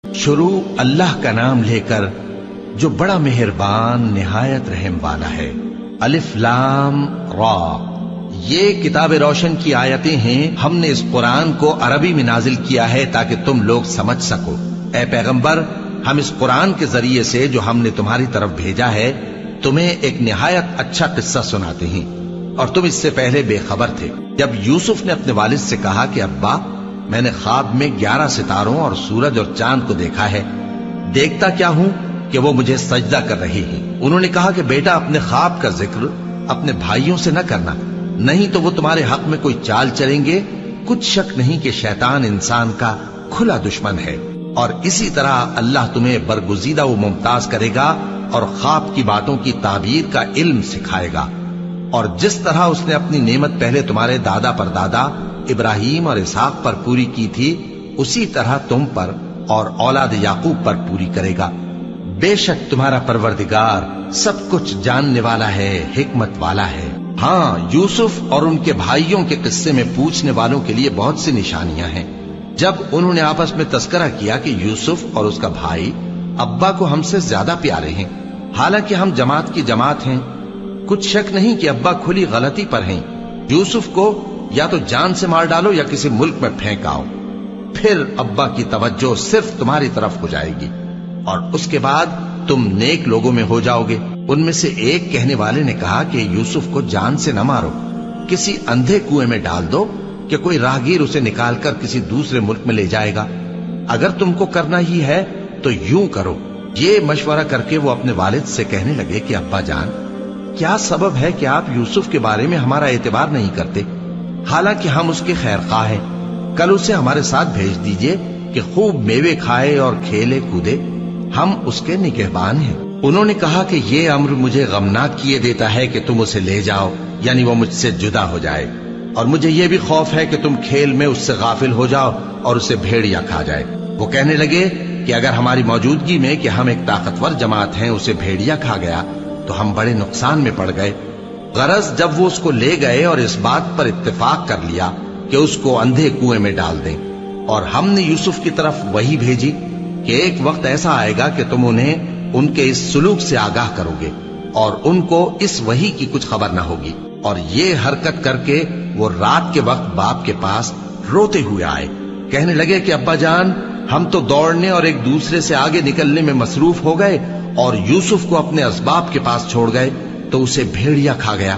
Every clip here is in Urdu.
شروع اللہ کا نام لے کر جو بڑا مہربان نہایت رحم والا ہے۔ الف لام را، یہ کتاب روشن کی آیتیں ہیں۔ ہم نے اس قرآن کو عربی میں نازل کیا ہے تاکہ تم لوگ سمجھ سکو۔ اے پیغمبر، ہم اس قرآن کے ذریعے سے جو ہم نے تمہاری طرف بھیجا ہے تمہیں ایک نہایت اچھا قصہ سناتے ہیں، اور تم اس سے پہلے بے خبر تھے۔ جب یوسف نے اپنے والد سے کہا کہ ابا، میں نے خواب میں 11 ستاروں اور سورج اور چاند کو دیکھا ہے، دیکھتا کیا ہوں کہ وہ مجھے سجدہ کر رہے ہیں۔ انہوں نے کہا کہ بیٹا، اپنے خواب کا ذکر اپنے بھائیوں سے نہ کرنا، نہیں تو وہ تمہارے حق میں کوئی چال چلیں گے۔ کچھ شک نہیں کہ شیطان انسان کا کھلا دشمن ہے، اور اسی طرح اللہ تمہیں برگزیدہ و ممتاز کرے گا اور خواب کی باتوں کی تعبیر کا علم سکھائے گا، اور جس طرح اس نے اپنی نعمت پہلے تمہارے دادا پر دادا ابراہیم اور اسحاق پر پوری کی تھی، اسی طرح تم پر اور اولاد یعقوب پر پوری کرے گا۔ بے شک تمہارا پروردگار سب کچھ جاننے والا ہے، حکمت والا ہے۔ ہاں، یوسف اور ان کے بھائیوں کے قصے میں پوچھنے والوں کے لیے بہت سی نشانیاں ہیں۔ جب انہوں نے آپس میں تذکرہ کیا کہ یوسف اور اس کا بھائی ابا کو ہم سے زیادہ پیارے ہیں، حالانکہ ہم جماعت کی جماعت ہیں، کچھ شک نہیں کہ ابا کھلی غلطی پر ہیں۔ یوسف کو یا تو جان سے مار ڈالو یا کسی ملک میں پھینک آؤ، پھر ابا کی توجہ صرف تمہاری طرف ہو جائے گی، اور اس کے بعد تم نیک لوگوں میں ہو جاؤ گے۔ ان میں سے ایک کہنے والے نے کہا کہ یوسف کو جان سے نہ مارو، کسی اندھے کنویں میں ڈال دو کہ کوئی راہگیر اسے نکال کر کسی دوسرے ملک میں لے جائے گا۔ اگر تم کو کرنا ہی ہے تو یوں کرو۔ یہ مشورہ کر کے وہ اپنے والد سے کہنے لگے کہ ابا جان، کیا سبب ہے کہ آپ یوسف کے بارے میں ہمارا اعتبار نہیں کرتے؟ حالانکہ ہم اس کے خیر خواہ ہیں، کل اسے ہمارے ساتھ بھیج دیجئے کہ خوب میوے کھائے اور کھیلے کودے، ہم اس کے نگہبان ہیں۔ انہوں نے کہا کہ یہ امر مجھے غمناک کیے دیتا ہے کہ تم اسے لے جاؤ، یعنی وہ مجھ سے جدا ہو جائے، اور مجھے یہ بھی خوف ہے کہ تم کھیل میں اس سے غافل ہو جاؤ اور اسے بھیڑیا کھا جائے۔ وہ کہنے لگے کہ اگر ہماری موجودگی میں کہ ہم ایک طاقتور جماعت ہیں اسے بھیڑیا کھا گیا تو ہم بڑے نقصان میں پڑ گئے۔ غرض جب وہ اس کو لے گئے اور اس بات پر اتفاق کر لیا کہ اس کو اندھے کنویں میں ڈال دیں، اور ہم نے یوسف کی طرف وحی بھیجی کہ ایک وقت ایسا آئے گا کہ تم انہیں ان کے اس سلوک سے آگاہ کرو گے، اور ان کو اس وحی کی کچھ خبر نہ ہوگی۔ اور یہ حرکت کر کے وہ رات کے وقت باپ کے پاس روتے ہوئے آئے، کہنے لگے کہ ابا جان، ہم تو دوڑنے اور ایک دوسرے سے آگے نکلنے میں مصروف ہو گئے اور یوسف کو اپنے اسباب کے پاس چھوڑ گئے تو اسے بھیڑیا کھا گیا،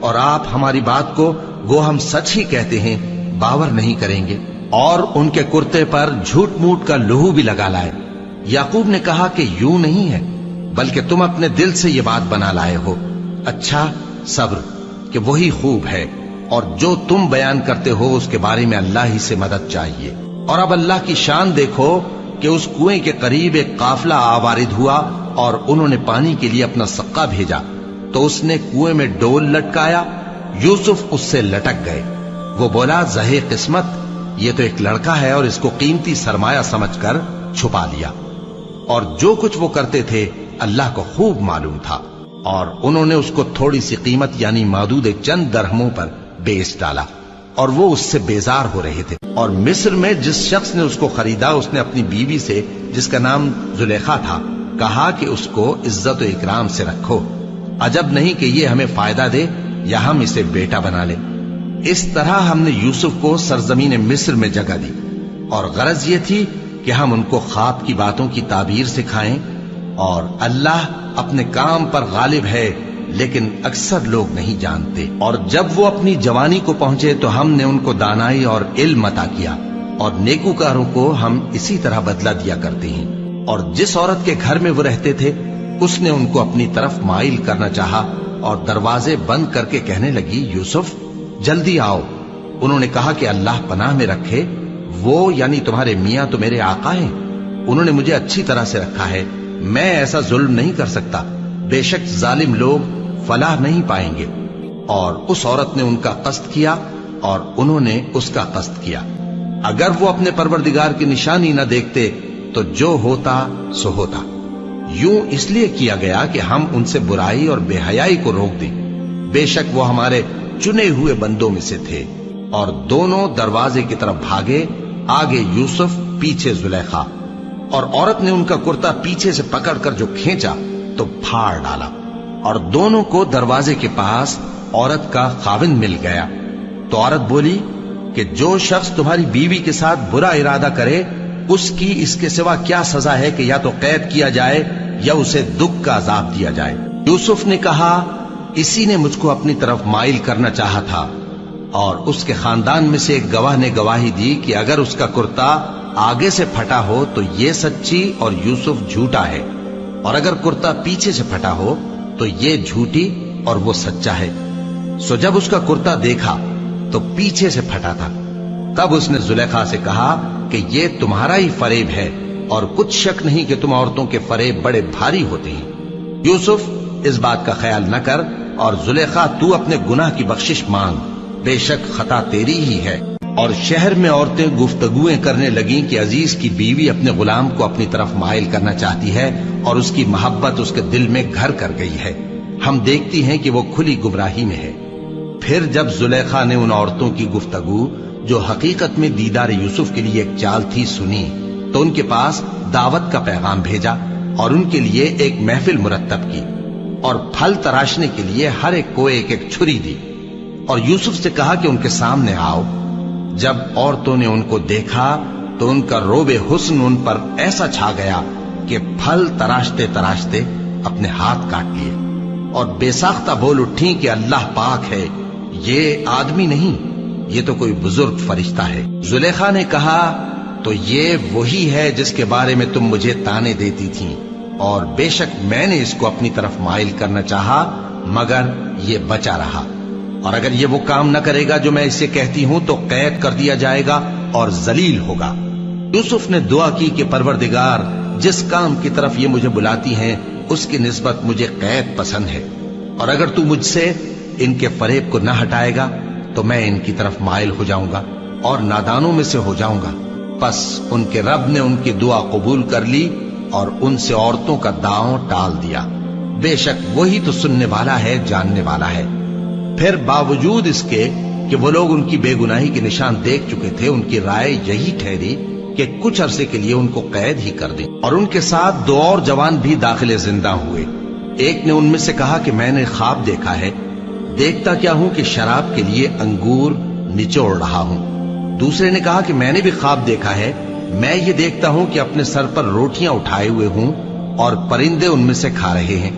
اور آپ ہماری بات کو گو ہم سچ ہی کہتے ہیں باور نہیں کریں گے۔ اور ان کے کرتے پر جھوٹ موٹ کا لہو بھی لگا لائے۔ یعقوب نے کہا کہ یوں نہیں ہے، بلکہ تم اپنے دل سے یہ بات بنا لائے ہو۔ اچھا، صبر کہ وہی خوب ہے، اور جو تم بیان کرتے ہو اس کے بارے میں اللہ ہی سے مدد چاہیے۔ اور اب اللہ کی شان دیکھو کہ اس کنویں کے قریب ایک قافلہ آوارد ہوا اور انہوں نے پانی کے لیے اپنا سقا بھیجا، تو اس نے کنویں میں ڈول لٹکایا، یوسف اس سے لٹک گئے۔ وہ بولا، زہے قسمت، یہ تو ایک لڑکا ہے، اور اس کو قیمتی سرمایہ سمجھ کر چھپا لیا۔ اور جو کچھ وہ کرتے تھے اللہ کو خوب معلوم تھا، اور انہوں نے اس کو تھوڑی سی قیمت یعنی معدود چند درہموں پر بیچ ڈالا، اور وہ اس سے بیزار ہو رہے تھے۔ اور مصر میں جس شخص نے اس کو خریدا، اس نے اپنی بیوی سے جس کا نام زلیخا تھا کہا کہ اس کو عزت و اکرام سے رکھو، عجب نہیں کہ یہ ہمیں فائدہ دے یا ہم اسے بیٹا بنا لیں۔ اس طرح ہم نے یوسف کو سرزمین مصر میں جگہ دی، اور غرض یہ تھی کہ ہم ان کو خواب کی باتوں کی تعبیر سکھائیں، اور اللہ اپنے کام پر غالب ہے لیکن اکثر لوگ نہیں جانتے۔ اور جب وہ اپنی جوانی کو پہنچے تو ہم نے ان کو دانائی اور علم عطا کیا، اور نیکوکاروں کو ہم اسی طرح بدلہ دیا کرتے ہیں۔ اور جس عورت کے گھر میں وہ رہتے تھے اس نے ان کو اپنی طرف مائل کرنا چاہا، اور دروازے بند کر کے کہنے لگی، یوسف جلدی آؤ۔ انہوں نے کہا کہ اللہ پناہ میں رکھے، وہ یعنی تمہارے میاں تو میرے آقا ہیں، انہوں نے مجھے اچھی طرح سے رکھا ہے، میں ایسا ظلم نہیں کر سکتا، بے شک ظالم لوگ فلاح نہیں پائیں گے۔ اور اس عورت نے ان کا قصد کیا اور انہوں نے اس کا قصد کیا۔ اگر وہ اپنے پروردگار کی نشانی نہ دیکھتے تو جو ہوتا سو ہوتا۔ یوں اس لیے کیا گیا کہ ہم ان سے برائی اور بے حیائی کو روک دیں، بے شک وہ ہمارے چنے ہوئے بندوں میں سے تھے۔ اور دونوں دروازے کی طرف بھاگے، آگے یوسف پیچھے زلیخا، اور عورت نے ان کا کرتا پیچھے سے پکڑ کر جو کھینچا تو پھاڑ ڈالا، اور دونوں کو دروازے کے پاس عورت کا خاوند مل گیا۔ تو عورت بولی کہ جو شخص تمہاری بیوی کے ساتھ برا ارادہ کرے اس کی اس کے سوا کیا سزا ہے کہ یا تو قید کیا جائے یا اسے دکھ کا عذاب دیا جائے۔ یوسف نے کہا اسی نے مجھ کو اپنی طرف مائل کرنا چاہا تھا، اور اس کے خاندان میں سے ایک گواہ نے گواہی دی کہ اگر اس کا کرتا آگے سے پھٹا ہو تو یہ سچی اور یوسف جھوٹا ہے، اور اگر کرتا پیچھے سے پھٹا ہو تو یہ جھوٹی اور وہ سچا ہے۔ سو جب اس کا کرتا دیکھا تو پیچھے سے پھٹا تھا، تب اس نے زلیخا سے کہا کہ یہ تمہارا ہی فریب ہے، اور کچھ شک نہیں کہ تم عورتوں کے فریب بڑے بھاری ہوتے ہیں۔ یوسف اس بات کا خیال نہ کر، اور زلیخا تو اپنے گناہ کی بخشش مانگ، بے شک خطا تیری ہی ہے۔ اور شہر میں عورتیں گفتگویں کرنے لگیں کہ عزیز کی بیوی اپنے غلام کو اپنی طرف مائل کرنا چاہتی ہے، اور اس کی محبت اس کے دل میں گھر کر گئی ہے، ہم دیکھتی ہیں کہ وہ کھلی گمراہی میں ہے۔ پھر جب زلیخا نے ان عورتوں کی گفتگو جو حقیقت میں دیدار یوسف کے لیے ایک چال تھی سنی، تو ان کے پاس دعوت کا پیغام بھیجا اور ان کے لیے ایک محفل مرتب کی، اور پھل تراشنے کے لیے ہر ایک کو ایک ایک چھری دی، اور یوسف سے کہا کہ ان کے سامنے آؤ۔ جب عورتوں نے ان کو دیکھا تو ان کا روب حسن ان پر ایسا چھا گیا کہ پھل تراشتے تراشتے اپنے ہاتھ کاٹ لیے، اور بے ساختہ بول اٹھیں کہ اللہ پاک ہے، یہ آدمی نہیں، یہ تو کوئی بزرگ فرشتہ ہے۔ زلیخا نے کہا تو یہ وہی ہے جس کے بارے میں تم مجھے تانے دیتی تھیں، اور بے شک میں نے اس کو اپنی طرف مائل کرنا چاہا مگر یہ بچا رہا، اور اگر یہ وہ کام نہ کرے گا جو میں اسے کہتی ہوں تو قید کر دیا جائے گا اور ذلیل ہوگا۔ یوسف نے دعا کی کہ پروردگار جس کام کی طرف یہ مجھے بلاتی ہیں اس کی نسبت مجھے قید پسند ہے، اور اگر تو مجھ سے ان کے فریب کو نہ ہٹائے گا تو میں ان کی طرف مائل ہو جاؤں گا اور نادانوں میں سے ہو جاؤں گا۔ پس ان کے رب نے ان کی دعا قبول کر لی اور ان سے عورتوں کا داؤں ٹال دیا، بے شک وہی تو سننے والا ہے، جاننے والا ہے۔ پھر باوجود اس کے کہ وہ لوگ ان کی بے گناہی کے نشان دیکھ چکے تھے، ان کی رائے یہی ٹھہری کہ کچھ عرصے کے لیے ان کو قید ہی کر دیں، اور ان کے ساتھ دو اور جوان بھی داخل زندہ ہوئے۔ ایک نے ان میں سے کہا کہ میں نے خواب دیکھا ہے، دیکھتا کیا ہوں کہ شراب کے لیے انگور نچوڑ رہا ہوں۔ دوسرے نے کہا کہ میں نے بھی خواب دیکھا ہے، میں یہ دیکھتا ہوں کہ اپنے سر پر روٹیاں اٹھائے ہوئے ہوں اور پرندے ان میں سے کھا رہے ہیں،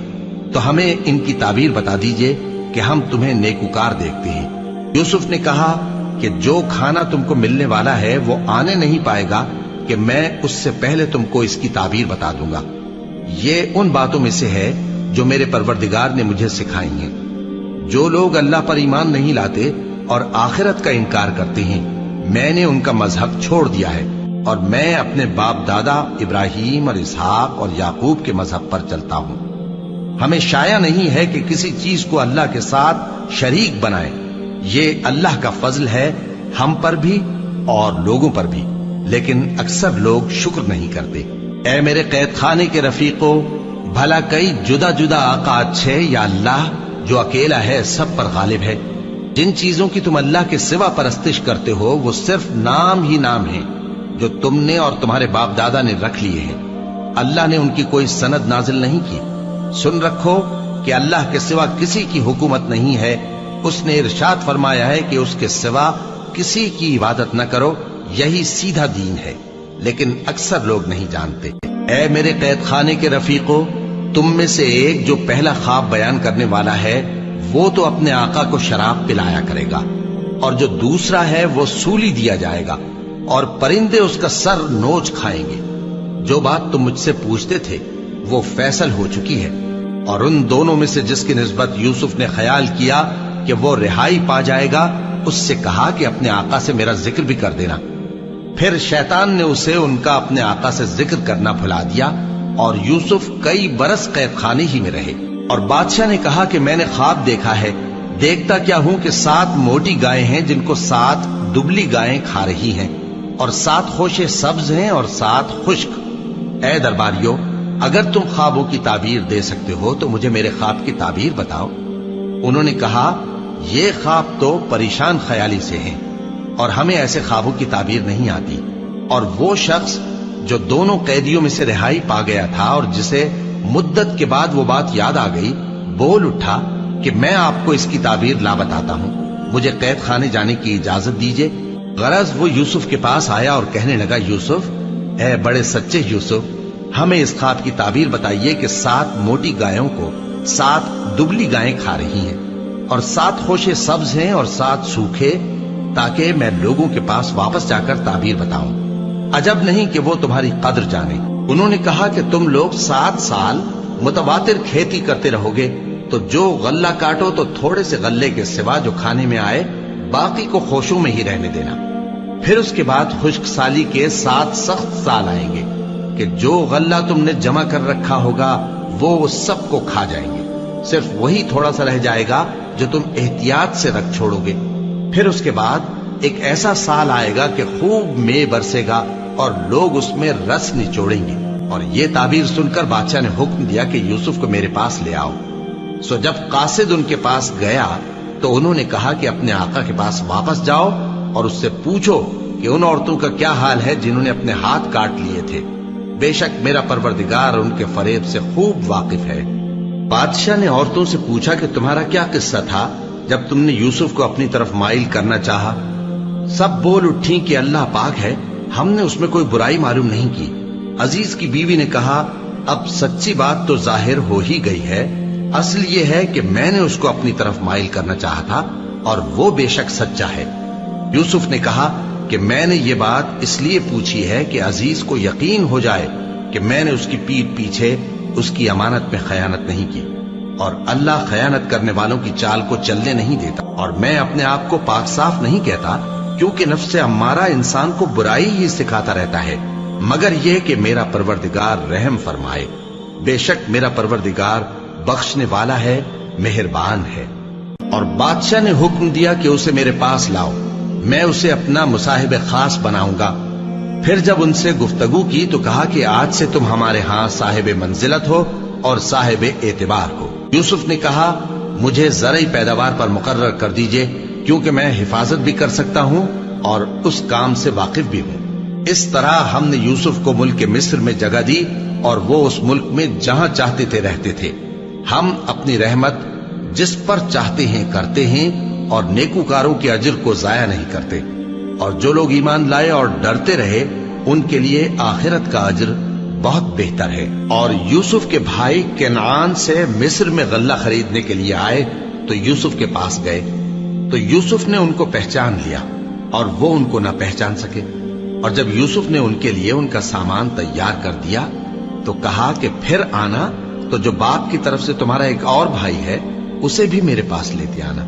تو ہمیں ان کی تعبیر بتا دیجئے کہ ہم تمہیں نیکوکار دیکھتے ہیں۔ یوسف نے کہا کہ جو کھانا تم کو ملنے والا ہے وہ آنے نہیں پائے گا کہ میں اس سے پہلے تم کو اس کی تعبیر بتا دوں گا۔ یہ ان باتوں میں سے ہے جو میرے پروردگار نے مجھے سکھائی ہیں۔ جو لوگ اللہ پر ایمان نہیں لاتے اور آخرت کا انکار کرتے ہیں، میں نے ان کا مذہب چھوڑ دیا ہے، اور میں اپنے باپ دادا ابراہیم اور اسحاق اور یعقوب کے مذہب پر چلتا ہوں۔ ہمیں شایع نہیں ہے کہ کسی چیز کو اللہ کے ساتھ شریک بنائیں، یہ اللہ کا فضل ہے ہم پر بھی اور لوگوں پر بھی، لیکن اکثر لوگ شکر نہیں کرتے۔ اے میرے قید خانے کے رفیقو، بھلا کئی جدا جدا آقا اچھے یا اللہ جو اکیلا ہے سب پر غالب ہے؟ جن چیزوں کی تم اللہ کے سوا پرستش کرتے ہو وہ صرف نام ہی نام ہیں جو تم نے اور تمہارے باپ دادا نے رکھ لیے ہیں، اللہ نے ان کی کوئی سند نازل نہیں کی۔ سن رکھو کہ اللہ کے سوا کسی کی حکومت نہیں ہے، اس نے ارشاد فرمایا ہے کہ اس کے سوا کسی کی عبادت نہ کرو، یہی سیدھا دین ہے، لیکن اکثر لوگ نہیں جانتے۔ اے میرے قید خانے کے رفیقو، تم میں سے ایک جو پہلا خواب بیان کرنے والا ہے وہ تو اپنے آقا کو شراب پلایا کرے گا، اور جو دوسرا ہے وہ سولی دیا جائے گا، اور پرندے اس کا سر نوچ کھائیں گے۔ جو بات تم مجھ سے پوچھتے تھے وہ فیصل ہو چکی ہے، اور ان دونوں میں سے جس کی نسبت یوسف نے خیال کیا کہ وہ رہائی پا جائے گا، اس سے کہا کہ اپنے آقا سے میرا ذکر بھی کر دینا۔ پھر شیطان نے اسے ان کا اپنے آقا سے ذکر کرنا بھلا دیا، اور یوسف کئی برس قید خانے ہی میں رہے۔ اور بادشاہ نے کہا کہ میں نے خواب دیکھا ہے، دیکھتا کیا ہوں کہ 7 موٹی گائیں ہیں جن کو 7 دبلی گائیں کھا رہی ہیں، اور 7 خوشے سبز ہیں اور 7 خشک۔ اے درباریو، اگر تم خوابوں کی تعبیر دے سکتے ہو تو مجھے میرے خواب کی تعبیر بتاؤ۔ انہوں نے کہا یہ خواب تو پریشان خیالی سے ہیں، اور ہمیں ایسے خوابوں کی تعبیر نہیں آتی۔ اور وہ شخص جو دونوں قیدیوں میں سے رہائی پا گیا تھا اور جسے مدت کے بعد وہ بات یاد آ گئی، بول اٹھا کہ میں آپ کو اس کی تعبیر لا بتاتا ہوں، مجھے قید خانے جانے کی اجازت دیجیے۔ غرض وہ یوسف کے پاس آیا اور کہنے لگا، یوسف، اے بڑے سچے یوسف، ہمیں اس خواب کی تعبیر بتائیے کہ 7 موٹی گایوں کو 7 دبلی گائیں کھا رہی ہیں، اور 7 خوشے سبز ہیں اور 7 سوکھے، تاکہ میں لوگوں کے پاس واپس جا کر تعبیر بتاؤں۔ عجب نہیں کہ وہ تمہاری قدر جانے۔ انہوں نے کہا کہ تم لوگ 7 سال متواتر کھیتی کرتے رہو گے، تو جو غلہ کاٹو تو تھوڑے سے غلے کے سوا جو کھانے میں آئے باقی کو خوشوں میں ہی رہنے دینا۔ پھر اس کے بعد خشک سالی کے 7 سخت سال آئیں گے کہ جو غلہ تم نے جمع کر رکھا ہوگا وہ سب کو کھا جائیں گے، صرف وہی تھوڑا سا رہ جائے گا جو تم احتیاط سے رکھ چھوڑو گے۔ پھر اس کے بعد ایک ایسا سال آئے گا کہ خوب مے برسے گا اور لوگ اس میں رس نچوڑیں گے۔ اور یہ تعبیر سن کر بادشاہ نے حکم دیا کہ یوسف کو میرے پاس لے آؤ۔ سو جب قاصد ان کے پاس گیا تو انہوں نے کہا کہ اپنے آقا کے پاس واپس جاؤ اور اس سے پوچھو کہ ان عورتوں کا کیا حال ہے جنہوں نے اپنے ہاتھ کاٹ لیے تھے، بے شک میرا پروردگار ان کے فریب سے خوب واقف ہے۔ بادشاہ نے عورتوں سے پوچھا کہ تمہارا کیا قصہ تھا جب تم نے یوسف کو اپنی طرف مائل کرنا چاہا؟ سب بول اٹھیں کہ اللہ پاک ہے، ہم نے اس میں کوئی برائی معلوم نہیں کی۔ عزیز کی بیوی نے کہا، اب سچی بات تو ظاہر ہو ہی گئی ہے، اصل یہ ہے کہ میں نے اس کو اپنی طرف مائل کرنا چاہا تھا اور وہ بے شک سچا ہے۔ یوسف نے کہا کہ میں نے یہ بات اس لیے پوچھی ہے کہ عزیز کو یقین ہو جائے کہ میں نے اس کی پیٹھ پیچھے اس کی امانت میں خیانت نہیں کی، اور اللہ خیانت کرنے والوں کی چال کو چلنے نہیں دیتا، اور میں اپنے آپ کو پاک صاف نہیں کہتا، کیونکہ نفس امارہ انسان کو برائی ہی سکھاتا رہتا ہے، مگر یہ کہ میرا پروردگار رحم فرمائے، بے شک میرا پروردگار بخشنے والا ہے، مہربان ہے۔ اور بادشاہ نے حکم دیا کہ اسے میرے پاس لاؤ، میں اسے اپنا مصاحب خاص بناؤں گا۔ پھر جب ان سے گفتگو کی تو کہا کہ آج سے تم ہمارے ہاں صاحب منزلت ہو اور صاحب اعتبار ہو۔ یوسف نے کہا، مجھے زرعی پیداوار پر مقرر کر دیجئے، کیونکہ میں حفاظت بھی کر سکتا ہوں اور اس کام سے واقف بھی ہوں۔ اس طرح ہم نے یوسف کو ملک مصر میں جگہ دی اور وہ اس ملک میں جہاں چاہتے تھے رہتے تھے۔ ہم اپنی رحمت جس پر چاہتے ہیں کرتے ہیں اور نیکوکاروں کے اجر کو ضائع نہیں کرتے، اور جو لوگ ایمان لائے اور ڈرتے رہے ان کے لیے آخرت کا اجر بہت بہتر ہے۔ اور یوسف کے بھائی کنعان سے مصر میں غلہ خریدنے کے لیے آئے تو یوسف کے پاس گئے، تو یوسف نے ان کو پہچان لیا اور وہ ان کو نہ پہچان سکے۔ اور جب یوسف نے ان کے لیے ان کا سامان تیار کر دیا تو کہا کہ پھر آنا تو جو باپ کی طرف سے تمہارا ایک اور بھائی ہے اسے بھی میرے پاس لیتے آنا۔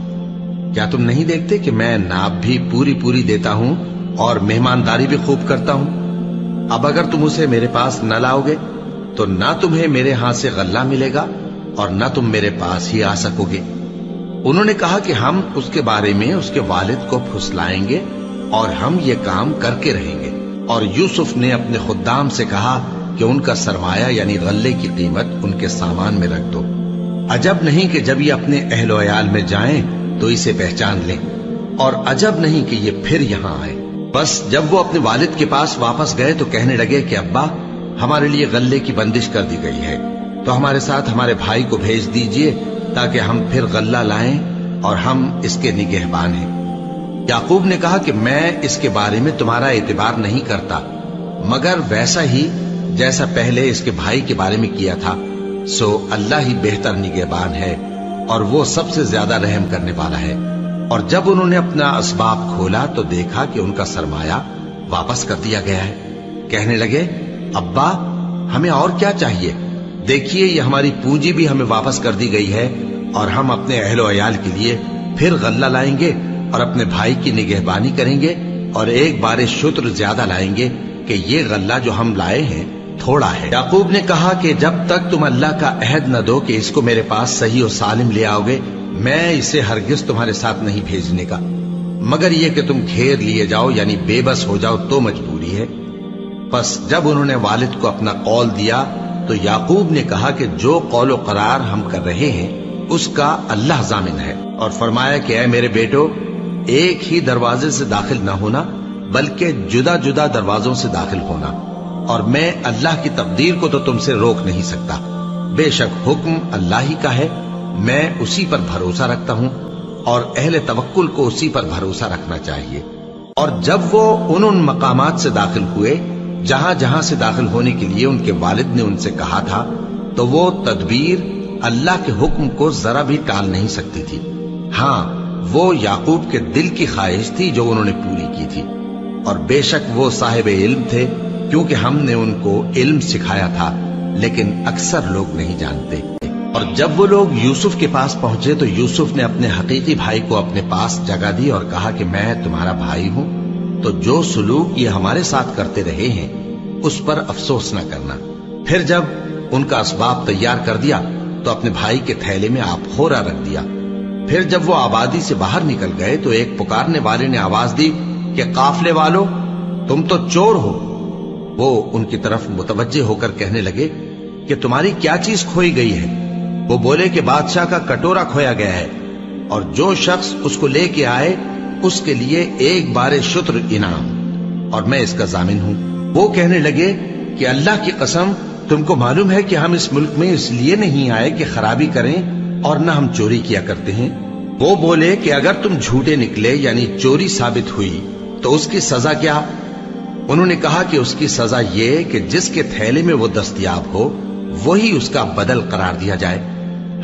کیا تم نہیں دیکھتے کہ میں ناب بھی پوری پوری دیتا ہوں اور مہمانداری بھی خوب کرتا ہوں؟ اب اگر تم اسے میرے پاس نہ لاؤ گے تو نہ تمہیں میرے ہاں سے غلہ ملے گا اور نہ تم میرے پاس ہی آ سکو گے۔ انہوں نے کہا کہ ہم اس کے بارے میں اس کے والد کو پھسلائیں گے اور ہم یہ کام کر کے رہیں گے۔ اور یوسف نے اپنے خدام سے کہا کہ ان کا سرمایہ یعنی غلے کی قیمت ان کے سامان میں رکھ دو۔ عجب نہیں کہ جب یہ اپنے اہل و عیال میں جائیں تو اسے پہچان لیں، اور عجب نہیں کہ یہ پھر یہاں آئے۔ بس جب وہ اپنے والد کے پاس واپس گئے تو کہنے لگے کہ ابا، ہمارے لیے غلے کی بندش کر دی گئی ہے، تو ہمارے ساتھ ہمارے بھائی کو بھیج دیجئے تاکہ ہم پھر غلہ لائیں اور ہم اس کے نگہبان ہیں۔ یعقوب نے کہا کہ میں اس کے بارے میں تمہارا اعتبار نہیں کرتا، مگر ویسا ہی جیسا پہلے اس کے بھائی کے بارے میں کیا تھا، سو اللہ ہی بہتر نگہبان ہے اور وہ سب سے زیادہ رحم کرنے والا ہے۔ اور جب انہوں نے اپنا اسباب کھولا تو دیکھا کہ ان کا سرمایہ واپس کر دیا گیا ہے۔ کہنے لگے، ابا ہمیں اور کیا چاہیے؟ دیکھیے یہ ہماری پونجی بھی ہمیں واپس کر دی گئی ہے، اور ہم اپنے اہل و عیال کے لیے پھر غلہ لائیں گے اور اپنے بھائی کی نگہبانی کریں گے، اور ایک بار شتر زیادہ لائیں گے کہ یہ غلہ جو ہم لائے ہیں تھوڑا ہے۔ یعقوب نے کہا کہ جب تک تم اللہ کا عہد نہ دو کہ اس کو میرے پاس صحیح و سالم لے آؤ گے، میں اسے ہرگز تمہارے ساتھ نہیں بھیجنے کا، مگر یہ کہ تم گھیر لیے جاؤ یعنی بے بس ہو جاؤ تو مجبوری ہے۔ پس جب انہوں نے والد کو اپنا قول دیا تو یعقوب نے کہا کہ جو قول و قرار ہم کر رہے ہیں اس کا اللہ ضامن ہے، اور فرمایا کہ اے میرے بیٹو، ایک ہی دروازے سے داخل نہ ہونا بلکہ جدا جدا دروازوں سے داخل ہونا، اور میں اللہ کی تقدیر کو تو تم سے روک نہیں سکتا. بے شک حکم اللہ ہی کا ہے، میں اسی پر بھروسہ رکھتا ہوں اور اہل توکل کو اسی پر بھروسہ رکھنا چاہیے. اور جب وہ ان مقامات سے داخل ہوئے جہاں جہاں سے داخل ہونے کے لیے ان کے والد نے ان سے کہا تھا، تو وہ تدبیر اللہ کے حکم کو ذرا بھی ٹال نہیں سکتی تھی. ہاں، وہ یعقوب کے دل کی خواہش تھی جو انہوں نے پوری کی تھی. اور بے شک وہ صاحب علم تھے، کیونکہ ہم نے ان کو علم سکھایا تھا، لیکن اکثر لوگ نہیں جانتے. اور جب وہ لوگ یوسف کے پاس پہنچے تو یوسف نے اپنے حقیقی بھائی کو اپنے پاس جگہ دی اور کہا کہ میں تمہارا بھائی ہوں، تو جو سلوک یہ ہمارے ساتھ کرتے رہے ہیں اس پر افسوس نہ کرنا. پھر جب ان کا اسباب تیار کر دیا تو اپنے بھائی کے تھیلے میں آپ خورا رکھ دیا. پھر جب وہ آبادی سے باہر نکل گئے تو ایک پکارنے والے نے آواز دی کہ قافلے والو، تم تو چور ہو. وہ ان کی طرف متوجہ ہو کر کہنے لگے کہ تمہاری کیا چیز کھوئی گئی ہے؟ وہ بولے کہ بادشاہ کا کٹورا کھویا گیا ہے، اور جو شخص اس کو لے کے آئے اس کے لیے ایک بار شتر انعام، اور میں اس کا ضامن ہوں. وہ کہنے لگے کہ اللہ کی قسم، تم کو معلوم ہے کہ ہم اس ملک میں اس لیے نہیں آئے کہ خرابی کریں اور نہ ہم چوری کیا کرتے ہیں. وہ بولے کہ اگر تم جھوٹے نکلے یعنی چوری ثابت ہوئی تو اس کی سزا کیا؟ انہوں نے کہا کہ اس کی سزا یہ کہ جس کے تھیلے میں وہ دستیاب ہو وہی اس کا بدل قرار دیا جائے.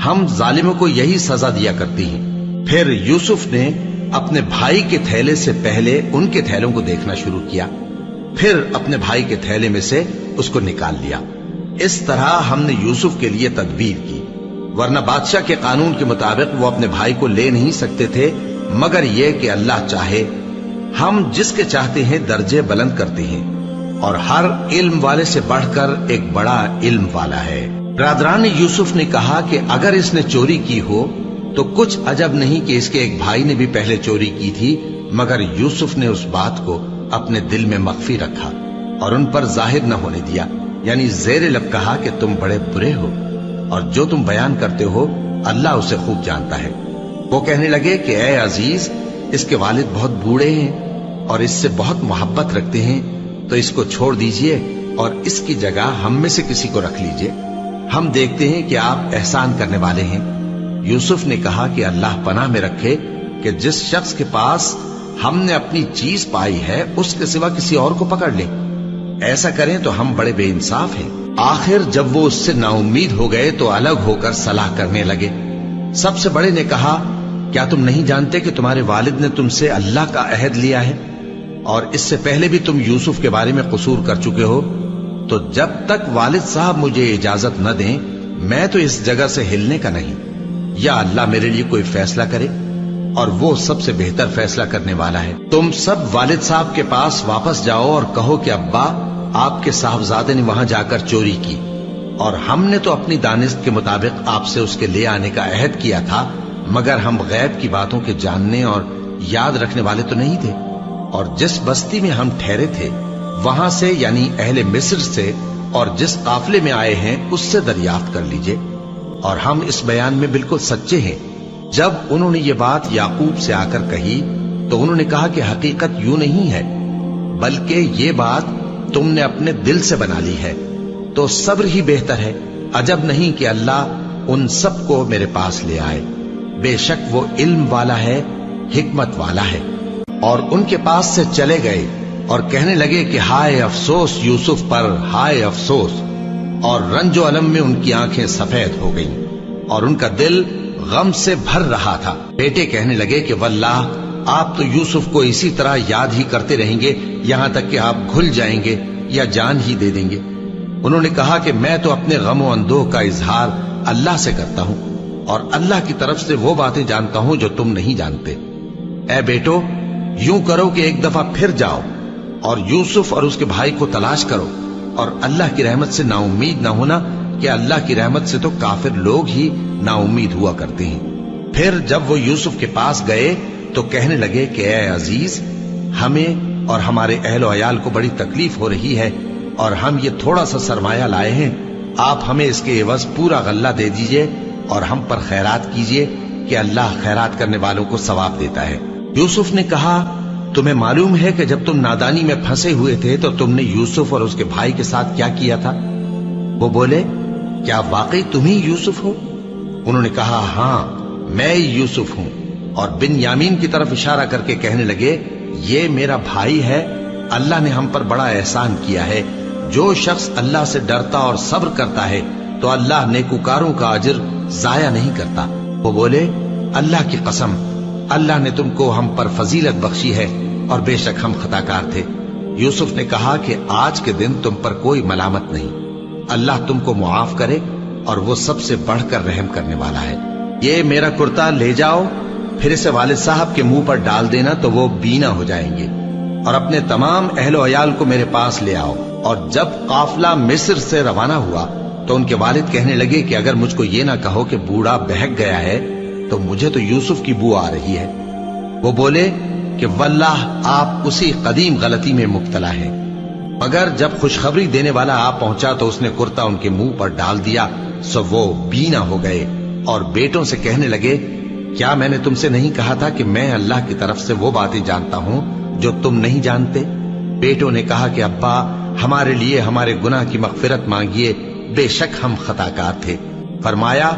ہم ظالموں کو یہی سزا دیا کرتی ہیں. پھر یوسف نے اپنے بھائی کے تھیلے سے پہلے ان کے تھیلوں کو دیکھنا شروع کیا، پھر اپنے بھائی کے تھیلے میں سے اس کو نکال لیا. اس طرح ہم نے یوسف کے لیے تدبیر کی، ورنہ بادشاہ کے قانون کے مطابق وہ اپنے بھائی کو لے نہیں سکتے تھے مگر یہ کہ اللہ چاہے. ہم جس کے چاہتے ہیں درجے بلند کرتے ہیں، اور ہر علم والے سے بڑھ کر ایک بڑا علم والا ہے. برادران یوسف نے کہا کہ اگر اس نے چوری کی ہو تو کچھ عجب نہیں کہ اس کے ایک بھائی نے بھی پہلے چوری کی تھی، مگر یوسف نے اس بات کو اپنے دل میں مخفی رکھا اور ان پر ظاہر نہ ہونے دیا. یعنی زیر لب کہا کہ تم بڑے برے ہو اور جو تم بیان کرتے ہو اللہ اسے خوب جانتا ہے. وہ کہنے لگے کہ اے عزیز، اس کے والد بہت بوڑھے ہیں اور اس سے بہت محبت رکھتے ہیں، تو اس کو چھوڑ دیجئے اور اس کی جگہ ہم میں سے کسی کو رکھ لیجئے. ہم دیکھتے ہیں کہ آپ احسان کرنے والے ہیں. یوسف نے کہا کہ اللہ پناہ میں رکھے کہ جس شخص کے پاس ہم نے اپنی چیز پائی ہے اس کے سوا کسی اور کو پکڑ لیں. ایسا کریں تو ہم بڑے بے انصاف ہیں. آخر جب وہ اس سے نا امید ہو گئے تو الگ ہو کر صلاح کرنے لگے. سب سے بڑے نے کہا، کیا تم نہیں جانتے کہ تمہارے والد نے تم سے اللہ کا عہد لیا ہے اور اس سے پہلے بھی تم یوسف کے بارے میں قصور کر چکے ہو؟ تو جب تک والد صاحب مجھے اجازت نہ دیں میں تو اس جگہ سے ہلنے کا نہیں. یا اللہ میرے لیے کوئی فیصلہ کرے، اور وہ سب سے بہتر فیصلہ کرنے والا ہے. تم سب والد صاحب کے پاس واپس جاؤ اور کہو کہ ابا، آپ کے صاحبزادے نے وہاں جا کر چوری کی، اور ہم نے تو اپنی دانست کے مطابق آپ سے اس کے لے آنے کا عہد کیا تھا، مگر ہم غیب کی باتوں کے جاننے اور یاد رکھنے والے تو نہیں تھے. اور جس بستی میں ہم ٹھہرے تھے وہاں سے یعنی اہل مصر سے اور جس قافلے میں آئے ہیں اس سے دریافت کر لیجئے، اور ہم اس بیان میں بالکل سچے ہیں. جب انہوں نے یہ بات یعقوب سے آ کر کہی تو انہوں نے کہا کہ حقیقت یوں نہیں ہے، بلکہ یہ بات تم نے اپنے دل سے بنا لی ہے، تو صبر ہی بہتر ہے. عجب نہیں کہ اللہ ان سب کو میرے پاس لے آئے. بے شک وہ علم والا ہے، حکمت والا ہے. اور ان کے پاس سے چلے گئے اور کہنے لگے کہ ہائے افسوس یوسف پر، ہائے افسوس. اور رنج و الم میں ان کی آنکھیں سفید ہو گئیں اور ان کا دل غم سے بھر رہا تھا. بیٹے کہنے لگے کہ واللہ آپ تو یوسف کو اسی طرح یاد ہی کرتے رہیں گے یہاں تک کہ آپ گھل جائیں گے یا جان ہی دے دیں گے. انہوں نے کہا کہ میں تو اپنے غم و اندوہ کا اظہار اللہ سے کرتا ہوں اور اللہ کی طرف سے وہ باتیں جانتا ہوں جو تم نہیں جانتے. اے بیٹو، یوں کرو کہ ایک دفعہ پھر جاؤ اور یوسف اور اس کے بھائی کو تلاش کرو، اور اللہ کی رحمت سے نا امید نہ ہونا کہ اللہ کی رحمت سے تو کافر لوگ ہی نا امید ہوا کرتے ہیں. پھر جب وہ یوسف کے پاس گئے تو کہنے لگے کہ اے عزیز، ہمیں اور ہمارے اہل و عیال کو بڑی تکلیف ہو رہی ہے اور ہم یہ تھوڑا سا سرمایہ لائے ہیں، آپ ہمیں اس کے عوض پورا غلہ دے دیجئے اور ہم پر خیرات کیجئے کہ اللہ خیرات کرنے والوں کو ثواب دیتا ہے. یوسف نے کہا تمہیں معلوم ہے کہ جب تم نادانی میں پھنسے ہوئے تھے تو تم نے یوسف اور اس کے بھائی کے ساتھ کیا کیا تھا؟ وہ بولے کیا واقعی تم ہی یوسف ہو؟ انہوں نے کہا ہاں میں یوسف ہوں، اور بن یامین کی طرف اشارہ کر کے کہنے لگے یہ میرا بھائی ہے، اللہ نے ہم پر بڑا احسان کیا ہے، جو شخص اللہ سے ڈرتا اور صبر کرتا ہے تو اللہ نیکوکاروں کا اجر ضائع نہیں کرتا۔ وہ بولے اللہ کی قسم اللہ نے تم کو ہم پر فضیلت بخشی ہے اور بے شک ہم خطاکار تھے۔ یوسف نے کہا کہ آج کے دن تم پر کوئی ملامت نہیں، اللہ تم کو معاف کرے اور وہ سب سے بڑھ کر رحم کرنے والا ہے۔ یہ میرا کرتا لے جاؤ، پھر اسے والد صاحب کے منہ پر ڈال دینا تو وہ بینا ہو جائیں گے، اور اپنے تمام اہل و عیال کو میرے پاس لے آؤ۔ اور جب قافلہ مصر سے روانہ ہوا تو ان کے والد کہنے لگے کہ اگر مجھ کو یہ نہ کہو کہ بوڑھا بہک گیا ہے تو مجھے تو یوسف کی بو آ رہی ہے۔ وہ بولے کہ واللہ آپ اسی قدیم غلطی میں مبتلا ہیں۔ مگر جب خوشخبری دینے والا آپ پہنچا تو اس نے کرتا ان کے منہ پر ڈال دیا، سو وہ بینا ہو گئے اور بیٹوں سے کہنے لگے کیا میں نے تم سے نہیں کہا تھا کہ میں اللہ کی طرف سے وہ باتیں جانتا ہوں جو تم نہیں جانتے؟ بیٹوں نے کہا کہ ابا ہمارے لیے ہمارے گناہ کی مغفرت مانگیے، بے شک ہم خطاکار تھے۔ فرمایا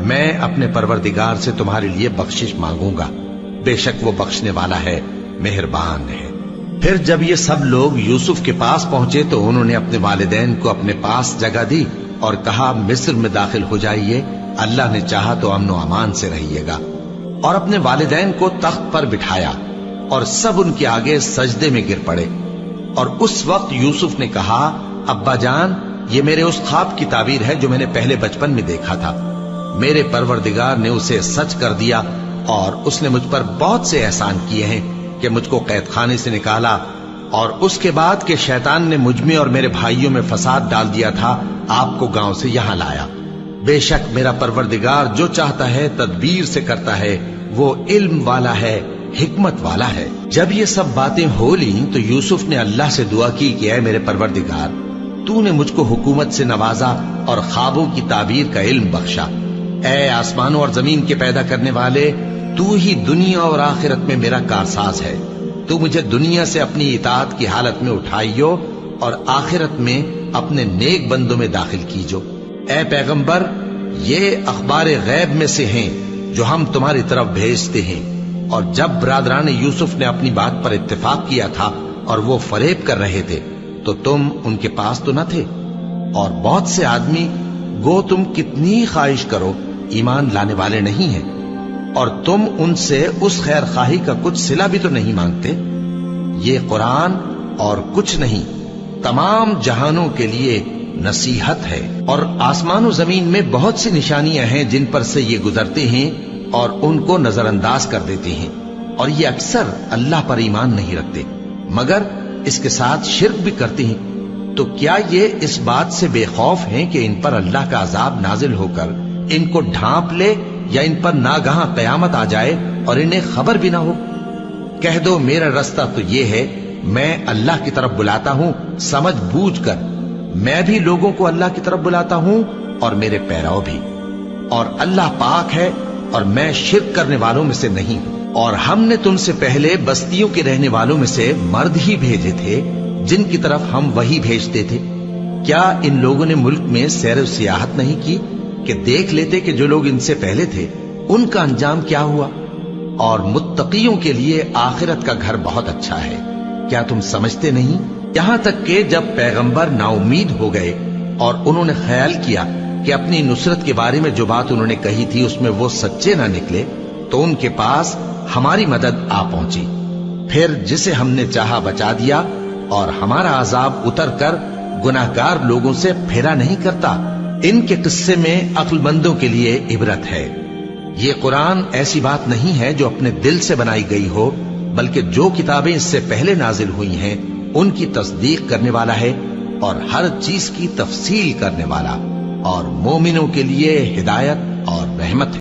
میں اپنے پروردگار سے تمہارے لیے بخشش مانگوں گا، بے شک وہ بخشنے والا ہے، مہربان ہے۔ پھر جب یہ سب لوگ یوسف کے پاس پہنچے تو انہوں نے اپنے والدین کو اپنے پاس جگہ دی اور کہا مصر میں داخل ہو جائیے، اللہ نے چاہا تو امن و امان سے رہیے گا۔ اور اپنے والدین کو تخت پر بٹھایا اور سب ان کے آگے سجدے میں گر پڑے۔ اور اس وقت یوسف نے کہا ابا جان یہ میرے اس خواب کی تعبیر ہے جو میں نے پہلے بچپن میں دیکھا تھا، میرے پروردگار نے اسے سچ کر دیا اور اس نے مجھ پر بہت سے احسان کیے ہیں کہ مجھ کو قید خانے سے نکالا، اور اس کے بعد کہ شیطان نے مجھ میں اور میرے بھائیوں میں فساد ڈال دیا تھا آپ کو گاؤں سے یہاں لایا۔ بے شک میرا پروردگار جو چاہتا ہے تدبیر سے کرتا ہے، وہ علم والا ہے، حکمت والا ہے۔ جب یہ سب باتیں ہو لیں تو یوسف نے اللہ سے دعا کی کہ اے میرے پروردگار تو نے مجھ کو حکومت سے نوازا اور خوابوں کی تعبیر کا علم بخشا۔ اے آسمانوں اور زمین کے پیدا کرنے والے، تو ہی دنیا اور آخرت میں میرا کارساز ہے، تو مجھے دنیا سے اپنی اطاعت کی حالت میں اٹھائیو اور آخرت میں اپنے نیک بندوں میں داخل کیجو۔ اے پیغمبر یہ اخبار غیب میں سے ہیں جو ہم تمہاری طرف بھیجتے ہیں۔ اور جب برادران یوسف نے اپنی بات پر اتفاق کیا تھا اور وہ فریب کر رہے تھے تو تم ان کے پاس تو نہ تھے، اور بہت سے آدمی گو تم کتنی خواہش کرو ایمان لانے والے نہیں ہیں، اور تم ان سے اس خیر خواہی کا کچھ صلہ بھی تو نہیں مانگتے۔ یہ قرآن اور کچھ نہیں تمام جہانوں کے لیے نصیحت ہے، اور آسمان و زمین میں بہت سی نشانیاں ہیں جن پر سے یہ گزرتے ہیں اور ان کو نظر انداز کر دیتے ہیں، اور یہ اکثر اللہ پر ایمان نہیں رکھتے مگر اس کے ساتھ شرک بھی کرتے ہیں۔ تو کیا یہ اس بات سے بے خوف ہیں کہ ان پر اللہ کا عذاب نازل ہو کر ان کو ڈھانپ لے، یا ان پر ناگہاں قیامت آ جائے اور انہیں خبر بھی نہ ہو؟ کہہ دو میرا رستہ تو یہ ہے، میں اللہ کی طرف بلاتا ہوں سمجھ بوجھ کر، میں بھی لوگوں کو اللہ کی طرف بلاتا ہوں اور میرے پیراؤ بھی، اور اللہ پاک ہے اور میں شرک کرنے والوں میں سے نہیں ہوں۔ اور ہم نے تم سے پہلے بستیوں کے رہنے والوں میں سے مرد ہی بھیجے تھے جن کی طرف ہم وہی بھیجتے تھے۔ کیا ان لوگوں نے ملک میں سیر و سیاحت نہیں کی کہ دیکھ لیتے کہ جو لوگ ان سے پہلے تھے ان کا انجام کیا ہوا؟ اور متقیوں کے لیے آخرت کا گھر بہت اچھا ہے، کیا تم سمجھتے نہیں؟ یہاں تک کہ جب پیغمبر نا امید ہو گئے اور انہوں نے خیال کیا کہ اپنی نصرت کے بارے میں جو بات انہوں نے کہی تھی اس میں وہ سچے نہ نکلے، تو ان کے پاس ہماری مدد آ پہنچی، پھر جسے ہم نے چاہا بچا دیا، اور ہمارا عذاب اتر کر گناہگار لوگوں سے پھیرا نہیں کرتا۔ ان کے قصے میں عقل مندوں کے لیے عبرت ہے۔ یہ قرآن ایسی بات نہیں ہے جو اپنے دل سے بنائی گئی ہو، بلکہ جو کتابیں اس سے پہلے نازل ہوئی ہیں ان کی تصدیق کرنے والا ہے اور ہر چیز کی تفصیل کرنے والا، اور مومنوں کے لیے ہدایت اور رحمت ہے۔